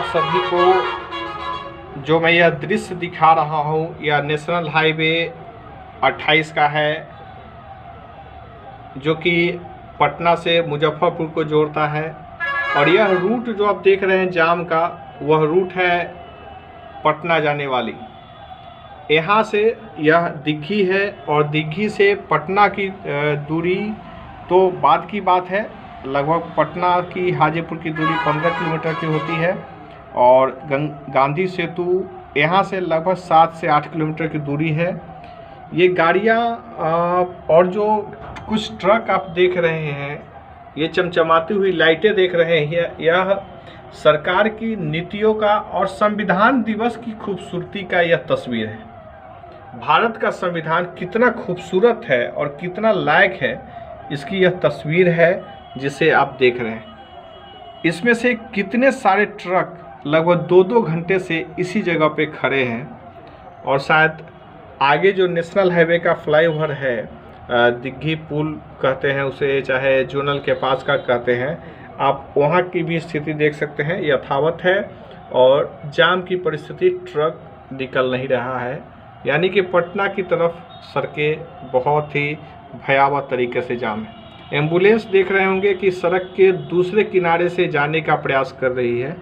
सभी को जो मैं यह दृश्य दिखा रहा हूँ यह नेशनल हाईवे 28 का है, जो कि पटना से मुजफ्फरपुर को जोड़ता है। और यह रूट जो आप देख रहे हैं जाम का, वह रूट है पटना जाने वाली। यहाँ से यह दिग्घी है और दिग्घी से पटना की दूरी तो बाद की बात है। लगभग पटना की हाजीपुर की दूरी 15 किलोमीटर की होती है और गांधी सेतु यहाँ से लगभग 7 से 8 किलोमीटर की दूरी है। ये गाड़ियाँ और जो कुछ ट्रक आप देख रहे हैं, ये चमचमाती हुई लाइटें देख रहे हैं, यह सरकार की नीतियों का और संविधान दिवस की खूबसूरती का यह तस्वीर है। भारत का संविधान कितना खूबसूरत है और कितना लायक है, इसकी यह तस्वीर है जिसे आप देख रहे हैं। इसमें से कितने सारे ट्रक लगभग 2-2 घंटे से इसी जगह पे खड़े हैं। और शायद आगे जो नेशनल हाईवे का फ्लाईओवर है, दिग्घी पुल कहते हैं उसे, चाहे जोनल के पास का कहते हैं, आप वहाँ की भी स्थिति देख सकते हैं, यथावत है। और जाम की परिस्थिति, ट्रक निकल नहीं रहा है, यानी कि पटना की तरफ सड़कें बहुत ही भयावह तरीके से जाम है। एम्बुलेंस देख रहे होंगे कि सड़क के दूसरे किनारे से जाने का प्रयास कर रही है।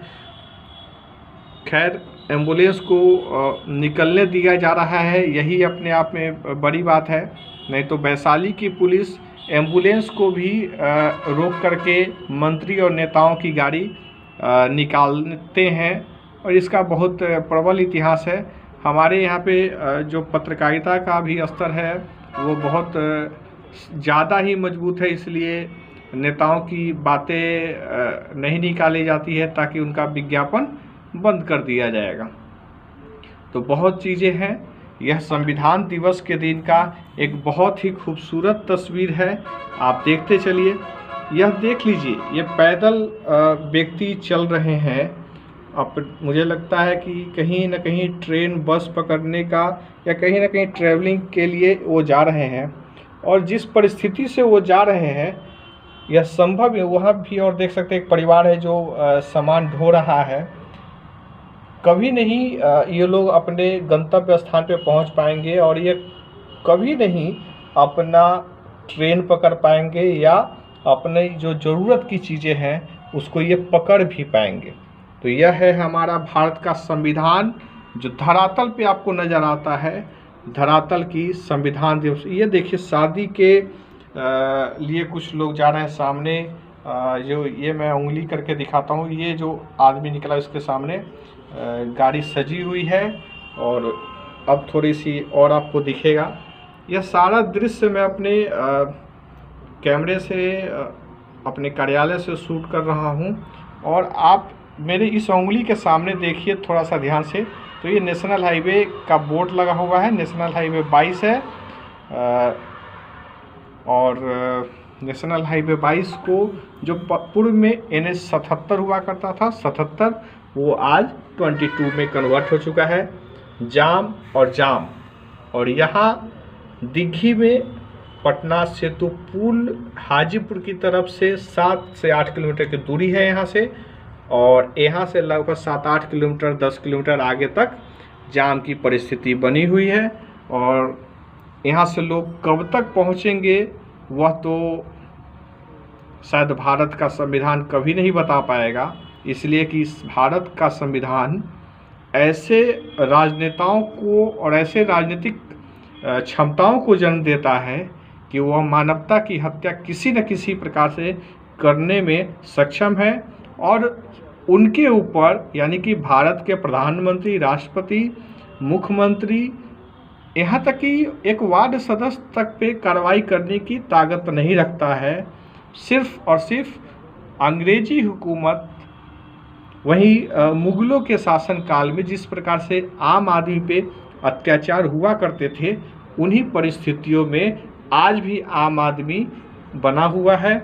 खैर, एम्बुलेंस को निकलने दिया जा रहा है, यही अपने आप में बड़ी बात है। नहीं तो वैशाली की पुलिस एम्बुलेंस को भी रोक करके मंत्री और नेताओं की गाड़ी निकालते हैं, और इसका बहुत प्रबल इतिहास है। हमारे यहाँ पे जो पत्रकारिता का भी स्तर है वो बहुत ज़्यादा ही मजबूत है, इसलिए नेताओं की बातें नहीं निकाली जाती है ताकि उनका विज्ञापन बंद कर दिया जाएगा। तो बहुत चीज़ें हैं। यह संविधान दिवस के दिन का एक बहुत ही खूबसूरत तस्वीर है, आप देखते चलिए। यह देख लीजिए, ये पैदल व्यक्ति चल रहे हैं। अब मुझे लगता है कि कहीं ना कहीं ट्रेन बस पकड़ने का या कहीं ना कहीं ट्रैवलिंग के लिए वो जा रहे हैं, और जिस परिस्थिति से वो जा रहे हैं यह संभव है वहाँ भी। और देख सकते हैं एक परिवार है जो सामान ढो रहा है। कभी नहीं ये लोग अपने गंतव्य स्थान पे पहुँच पाएंगे, और ये कभी नहीं अपना ट्रेन पकड़ पाएंगे या अपने जो ज़रूरत की चीज़ें हैं उसको ये पकड़ भी पाएंगे। तो यह है हमारा भारत का संविधान, जो धरातल पे आपको नज़र आता है, धरातल की संविधान दिवस। ये देखिए, शादी के लिए कुछ लोग जा रहे हैं सामने। जो ये मैं उंगली करके दिखाता हूँ, ये जो आदमी निकला उसके सामने गाड़ी सजी हुई है, और अब थोड़ी सी और आपको दिखेगा। यह सारा दृश्य मैं अपने कैमरे से अपने कार्यालय से शूट कर रहा हूँ, और आप मेरे इस उंगली के सामने देखिए थोड़ा सा ध्यान से। तो ये नेशनल हाईवे का बोर्ड लगा हुआ है, नेशनल हाईवे 22 है। और नेशनल हाईवे 22 को जो पूर्व में NH 77 हुआ करता था, 77, वो आज 22 में कन्वर्ट हो चुका है। जाम और जाम। और यहाँ दिग्घी में पटना सेतु पुल हाजीपुर की तरफ से 7 से 8 किलोमीटर की दूरी है यहाँ से, और यहाँ से लगभग 7-8 किलोमीटर 10 किलोमीटर आगे तक जाम की परिस्थिति बनी हुई है। और यहाँ से लोग कब तक पहुँचेंगे वह तो शायद भारत का संविधान कभी नहीं बता पाएगा, इसलिए कि इस भारत का संविधान ऐसे राजनेताओं को और ऐसे राजनीतिक क्षमताओं को जन्म देता है कि वह मानवता की हत्या किसी न किसी प्रकार से करने में सक्षम है। और उनके ऊपर, यानी कि भारत के प्रधानमंत्री, राष्ट्रपति, मुख्यमंत्री, यहाँ तक कि एक वार्ड सदस्य तक पे कार्रवाई करने की ताकत नहीं रखता है। सिर्फ और सिर्फ अंग्रेजी हुकूमत, वहीं मुग़लों के शासनकाल में जिस प्रकार से आम आदमी पे अत्याचार हुआ करते थे, उन्हीं परिस्थितियों में आज भी आम आदमी बना हुआ है।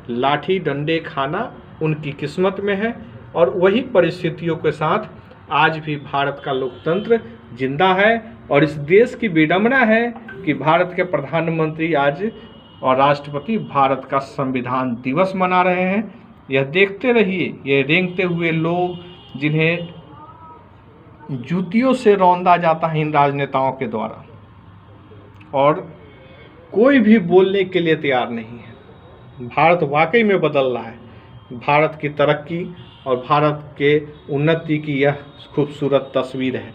लाठी डंडे खाना उनकी किस्मत में है, और वही परिस्थितियों के साथ आज भी भारत का लोकतंत्र जिंदा है। और इस देश की विडंबना है कि भारत के प्रधानमंत्री आज और राष्ट्रपति भारत का संविधान दिवस मना रहे हैं। यह देखते रहिए, ये रेंगते हुए लोग, जिन्हें जूतियों से रौंदा जाता है इन राजनेताओं के द्वारा, और कोई भी बोलने के लिए तैयार नहीं है। भारत वाकई में बदल रहा है। भारत की तरक्की और भारत के उन्नति की यह खूबसूरत तस्वीर है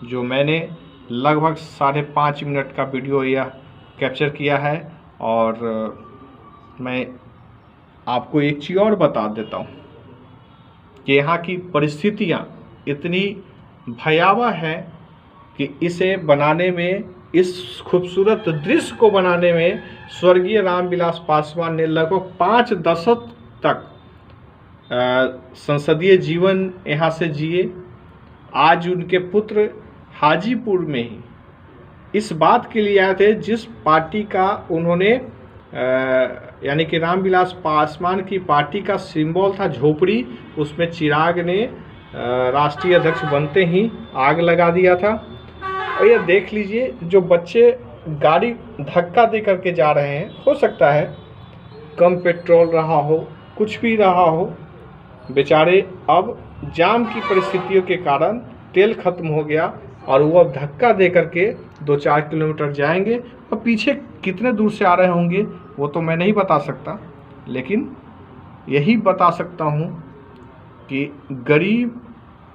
जो मैंने लगभग 5.5 मिनट का वीडियो यह कैप्चर किया है। और मैं आपको एक चीज़ और बता देता हूँ कि यहाँ की परिस्थितियाँ इतनी भयावह है कि इसे बनाने में, इस खूबसूरत दृश्य को बनाने में स्वर्गीय रामविलास पासवान ने लगभग 5 दशक तक संसदीय जीवन यहाँ से जिए। आज उनके पुत्र हाजीपुर में ही इस बात के लिए आए थे जिस पार्टी का उन्होंने यानी कि रामविलास पासवान की पार्टी का सिंबल था झोपड़ी, उसमें चिराग ने राष्ट्रीय अध्यक्ष बनते ही आग लगा दिया था। और ये देख लीजिए, जो बच्चे गाड़ी धक्का दे करके जा रहे हैं, हो सकता है कम पेट्रोल रहा हो, कुछ भी रहा हो, बेचारे अब जाम की परिस्थितियों के कारण तेल खत्म हो गया और वो अब धक्का दे करके 2-4 किलोमीटर जाएंगे। और पीछे कितने दूर से आ रहे होंगे वो तो मैं नहीं बता सकता, लेकिन यही बता सकता हूँ कि गरीब,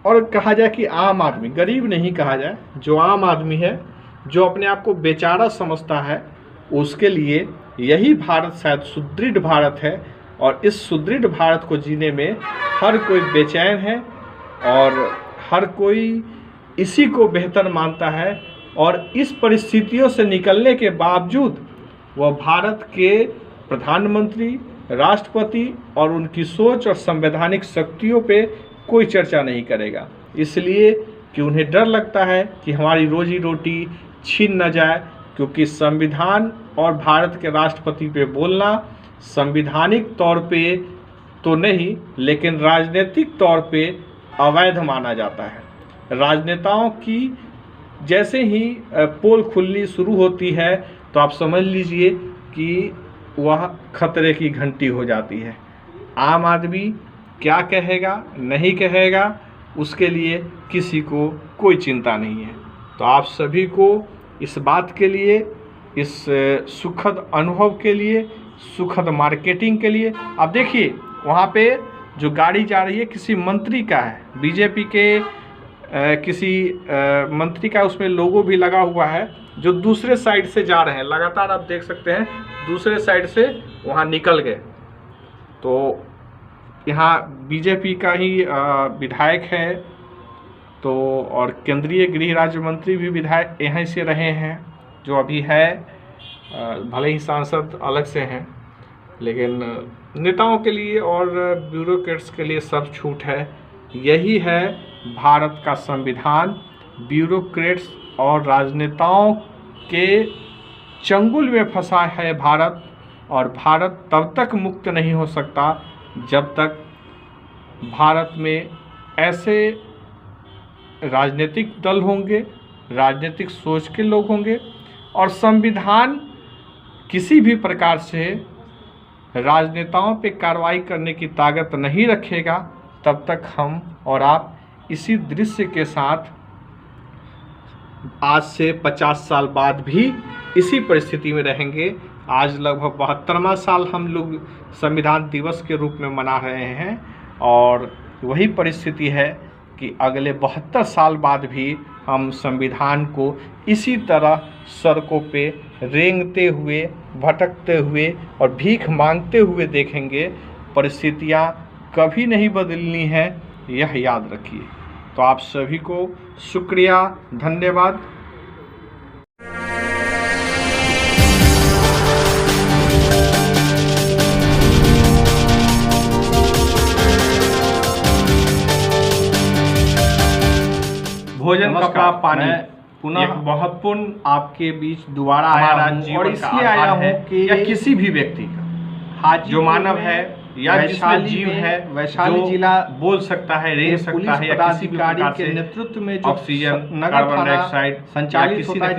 और कहा जाए कि आम आदमी, गरीब नहीं कहा जाए, जो आम आदमी है, जो अपने आप को बेचारा समझता है, उसके लिए यही भारत शायद सुदृढ़ भारत है। और इस सुदृढ़ भारत को जीने में हर कोई बेचैन है और हर कोई इसी को बेहतर मानता है। और इस परिस्थितियों से निकलने के बावजूद वह भारत के प्रधानमंत्री, राष्ट्रपति और उनकी सोच और संवैधानिक शक्तियों पे कोई चर्चा नहीं करेगा, इसलिए कि उन्हें डर लगता है कि हमारी रोजी रोटी छीन न जाए। क्योंकि संविधान और भारत के राष्ट्रपति पे बोलना संवैधानिक तौर पे तो नहीं, लेकिन राजनीतिक तौर पे अवैध माना जाता है। राजनेताओं की जैसे ही पोल खुलनी शुरू होती है तो आप समझ लीजिए कि वह खतरे की घंटी हो जाती है। आम आदमी क्या कहेगा नहीं कहेगा, उसके लिए किसी को कोई चिंता नहीं है। तो आप सभी को इस बात के लिए, इस सुखद अनुभव के लिए, सुखद मार्केटिंग के लिए, आप देखिए वहाँ पे जो गाड़ी जा रही है किसी मंत्री का है, बीजेपी के किसी मंत्री का, उसमें लोगो भी लगा हुआ है, जो दूसरे साइड से जा रहे हैं। लगातार आप देख सकते हैं दूसरे साइड से वहाँ निकल गए। तो यहाँ बीजेपी का ही विधायक है, तो और केंद्रीय गृह राज्य मंत्री भी विधायक यहीं से रहे हैं जो अभी है, भले ही सांसद अलग से हैं, लेकिन नेताओं के लिए और ब्यूरोक्रेट्स के लिए सब छूट है। यही है भारत का संविधान। ब्यूरोक्रेट्स और राजनेताओं के चंगुल में फंसा है भारत, और भारत तब तक मुक्त नहीं हो सकता जब तक भारत में ऐसे राजनीतिक दल होंगे, राजनीतिक सोच के लोग होंगे, और संविधान किसी भी प्रकार से राजनेताओं पे कार्रवाई करने की ताकत नहीं रखेगा, तब तक हम और आप इसी दृश्य के साथ आज से 50 साल बाद भी इसी परिस्थिति में रहेंगे। आज लगभग 72वां साल हम लोग संविधान दिवस के रूप में मना रहे हैं, और वही परिस्थिति है कि अगले 72 साल बाद भी हम संविधान को इसी तरह सड़कों पे रेंगते हुए, भटकते हुए और भीख मांगते हुए देखेंगे। परिस्थितियाँ कभी नहीं बदलनी है, यह याद रखिए। तो आप सभी को शुक्रिया, धन्यवाद। भोजन, कपड़ा, पानी, पुनः एक महत्वपूर्ण आपके बीच दोबारा आया हूं, और इसलिए आया हूँ कि या किसी भी व्यक्ति का जो मानव है या जिसमें जीव है, वैशाली जिला बोल सकता है, रेंग सकता है, या किसी भी प्रकार के नेतृत्व में जो ऑक्सीजन, कार्बन डाइऑक्साइड संचालित होता है,